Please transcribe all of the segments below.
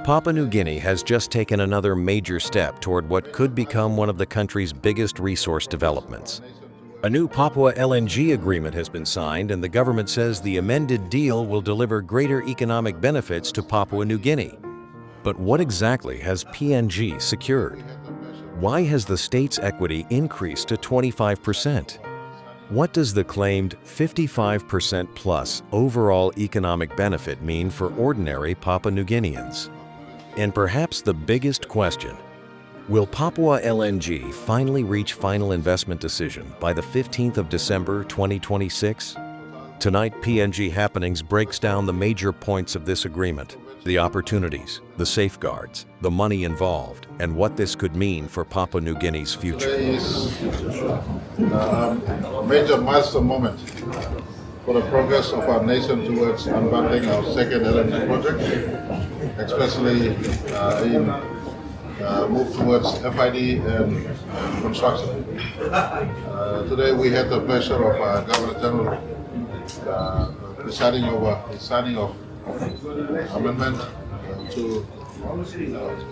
Papua New Guinea has just taken another major step toward what could become one of the country's biggest resource developments. A new Papua LNG agreement has been signed, and the government says the amended deal will deliver greater economic benefits to Papua New Guinea. But what exactly has PNG secured? Why has the state's equity increased to 25%? What does the claimed 55% plus overall economic benefit mean for ordinary Papua New Guineans? And perhaps the biggest question, will Papua LNG finally reach final investment decision by the 15th of December 2026? Tonight, PNG Happenings breaks down the major points of this agreement, the opportunities, the safeguards, the money involved, and what this could mean for Papua New Guinea's future. Today is a major milestone moment for the progress of our nation towards unbundling our second LNG project, especially in move towards FID and construction. Today we had the pleasure of Governor General presiding over the signing of amendment to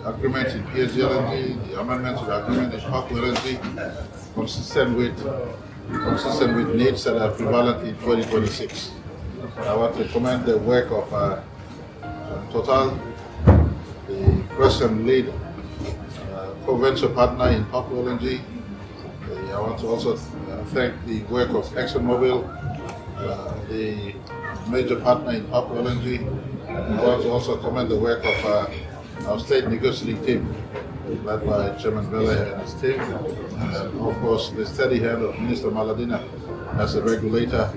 agreement in PNG LNG, the amendment to the agreement in Papua LNG, consistent with needs that are prevalent in 2026. I want to commend the work of Total, the present lead co-venture partner in Papua LNG. I want to also thank the work of ExxonMobil, the major partner in Papua LNG. I want to also commend the work of our state negotiating team, led by Chairman Bele and his team, and of course the steady hand of Minister Maladina as a regulator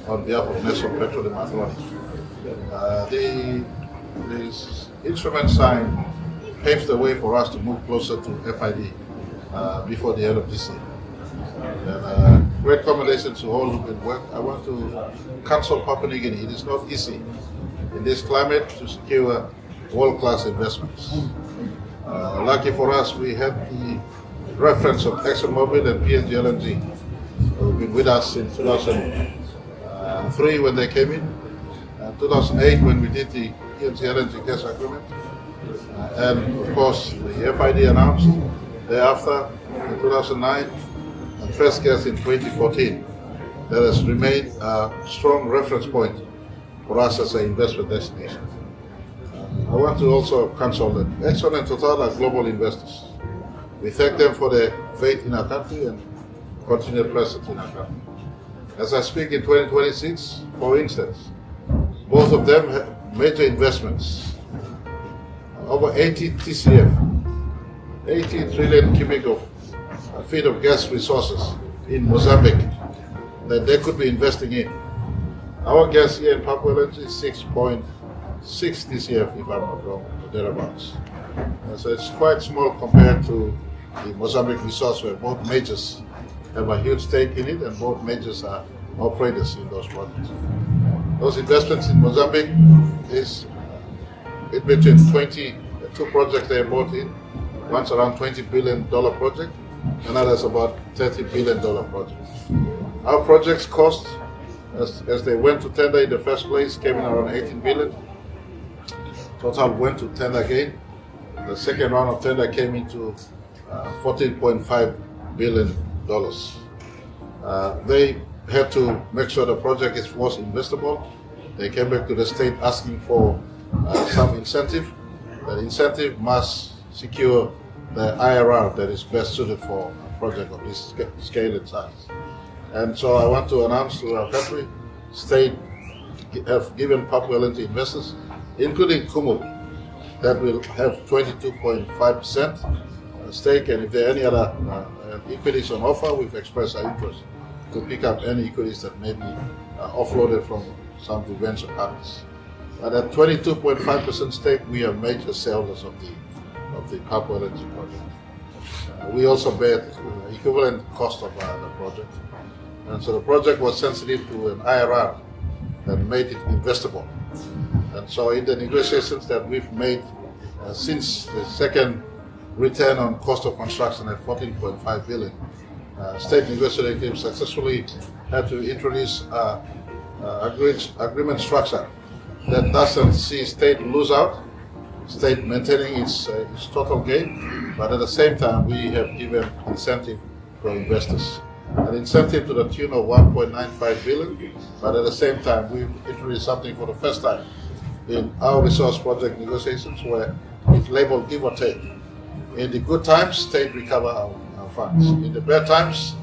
on behalf of National Petroleum Authority. This instrument sign paves the way for us to move closer to FID before the end of this year. And great commendations to all who can work. I want to counsel Papua New Guinea. It is not easy in this climate to secure world-class investments. Lucky for us, we had the reference of ExxonMobil and PNG LNG, who've been with us since 2003 when they came in, and 2008 when we did the PNG LNG gas agreement, and of course the FID announced thereafter in 2009, and first gas in 2014. That has remained a strong reference point for us as an investment destination. I want to also counsel that Exxon and Total are global investors. We thank them for their faith in our country and continued presence in our country. As I speak in 2026, for instance, both of them have major investments, over 80 TCF, 80 trillion cubic feet of gas resources in Mozambique that they could be investing in. Our gas here in Papua LNG is 6.6 TCF, if I'm not wrong, or thereabouts. So it's quite small compared to the Mozambique resource, where both majors have a huge stake in it and both majors are operators in those projects. Those investments in Mozambique is in between 22 projects they bought in. One's around $20 billion project, another's about $30 billion project. Our project's cost, as they went to tender in the first place, came in around 18 billion. Total went to tender again. The second round of tender came into $14.5 billion. They had to make sure the project was investable. They came back to the state asking for some incentive. That incentive must secure the IRR that is best suited for a project of this scale and size. And so I want to announce to our country, state have given Papua LNG investors, including Kumu, that will have 22.5% stake, and if there are any other equities on offer, we've expressed our interest to pick up any equities that may be offloaded from some of the venture partners. But at 22.5% stake, we are major shareholders of the Papua LNG project. We also bear the equivalent cost of the project. And so the project was sensitive to an IRR that made it investable. And so in the negotiations that we've made since the second return on cost of construction at 14.5 billion, state negotiating team successfully had to introduce agreement structure that doesn't see state lose out, state maintaining its total gain, but at the same time we have given incentive to investors. An incentive to the tune of 1.95 billion, but at the same time we've introduced something for the first time in our resource project negotiations where it's labeled give or take. In the good times, state recover our funds. In the bad times,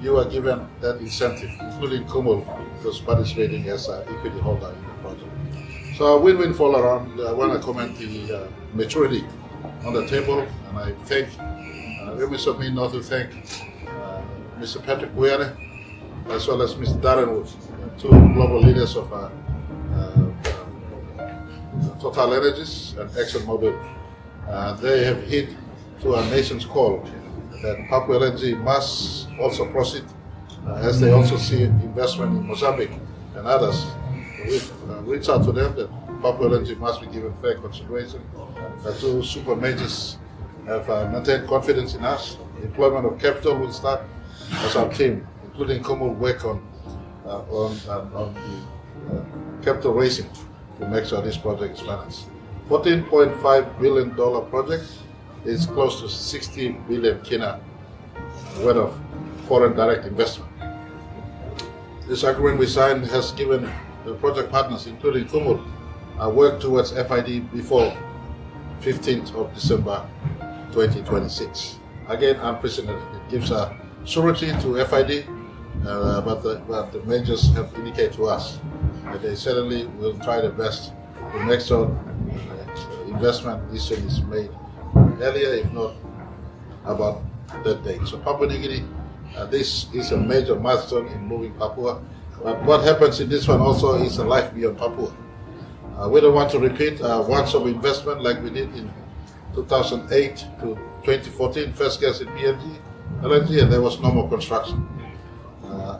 you are given that incentive, including Kumul, because participating as an equity holder in the project. So a win-win for all around. I want to comment the maturity on the table, and I thank, remiss of me not to thank Mr. Patrick Buyane, as well as Mr. Darren Wood, two global leaders of Total Energies and ExxonMobil. They have hit to our nation's call that Papua LNG must also proceed, as they also see investment in Mozambique and others. We've reached out to them that Papua LNG must be given fair consideration. The two super majors have maintained confidence in us. Deployment of capital will start as our team, including Kumul, work on the capital raising to make sure this project is financed. $14.5 billion project is close to 60 billion kina worth of foreign direct investment. This agreement we signed has given the project partners, including Kumul, work towards FID before 15th of December 2026. Again, unprecedented. It gives a surety to FID, but the majors have indicated to us that they certainly will try their best to make sure investment decision is made earlier, if not about that date. So Papua New Guinea, this is a major milestone in moving Papua. But what happens in this one also is a life beyond Papua. We don't want to repeat once-off investment like we did in 2008 to 2014, first gas in PNG, LNG, and there was no more construction.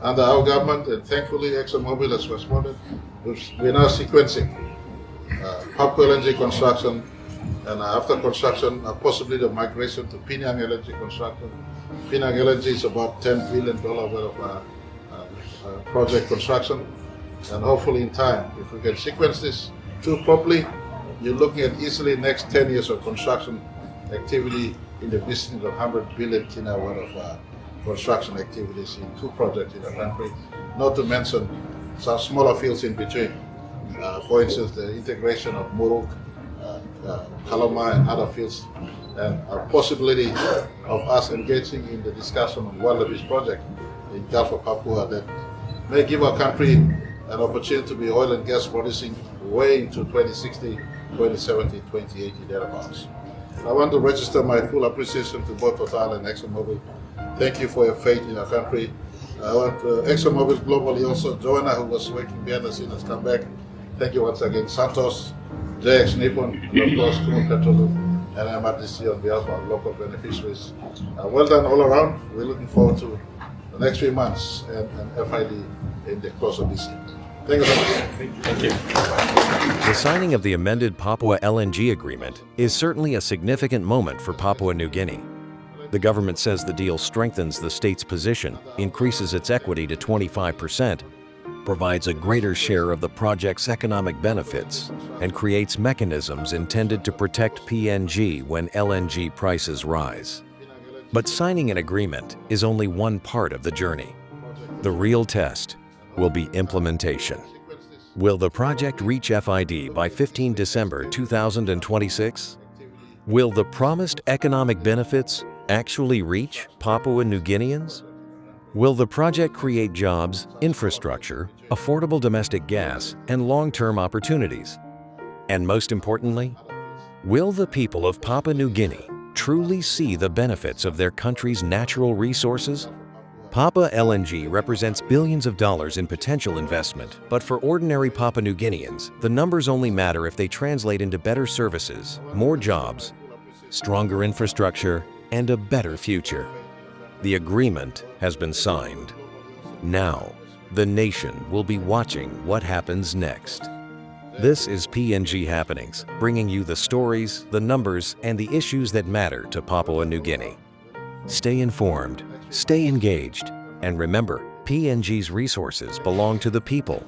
Under our government, and thankfully ExxonMobil has responded, we're now sequencing Papua LNG construction, and after construction, possibly the migration to PNG LNG construction. PNG LNG is about $10 billion worth of project construction, and hopefully in time, if we can sequence this too properly, you're looking at easily next 10 years of construction activity in the vicinity of 100 billion kina worth of construction activities in two projects in the country, not to mention some smaller fields in between. For instance, the integration of Muruk, Kalama and other fields, and a possibility of us engaging in the discussion on Wallabies project in Gulf of Papua that may give our country an opportunity to be oil and gas producing way into 2060, 2070, 2080 thereabouts. I want to register my full appreciation to both Total and ExxonMobil. Thank you for your faith in our country. I want ExxonMobil globally also, Joanna, who was working behind the scenes, has come back. Thank you once again, Santos, JX Nippon, and of course, Kumul Petroleum and MRDC on behalf of our local beneficiaries. Well done all around. We're looking forward to the next 3 months and FID in the course of this year. Thank you very much. Thank you. The signing of the amended Papua LNG Agreement is certainly a significant moment for Papua New Guinea. The government says the deal strengthens the state's position, increases its equity to 25%, provides a greater share of the project's economic benefits, and creates mechanisms intended to protect PNG when LNG prices rise. But signing an agreement is only one part of the journey. The real test will be implementation. Will the project reach FID by 15 December 2026? Will the promised economic benefits actually reach Papua New Guineans? Will the project create jobs, infrastructure, affordable domestic gas, and long-term opportunities? And most importantly, will the people of Papua New Guinea truly see the benefits of their country's natural resources? Papua LNG represents billions of dollars in potential investment, but for ordinary Papua New Guineans, the numbers only matter if they translate into better services, more jobs, stronger infrastructure, and a better future. The agreement has been signed. Now, the nation will be watching what happens next. This is PNG Happenings, bringing you the stories, the numbers, and the issues that matter to Papua New Guinea. Stay informed, stay engaged, and remember, PNG's resources belong to the people,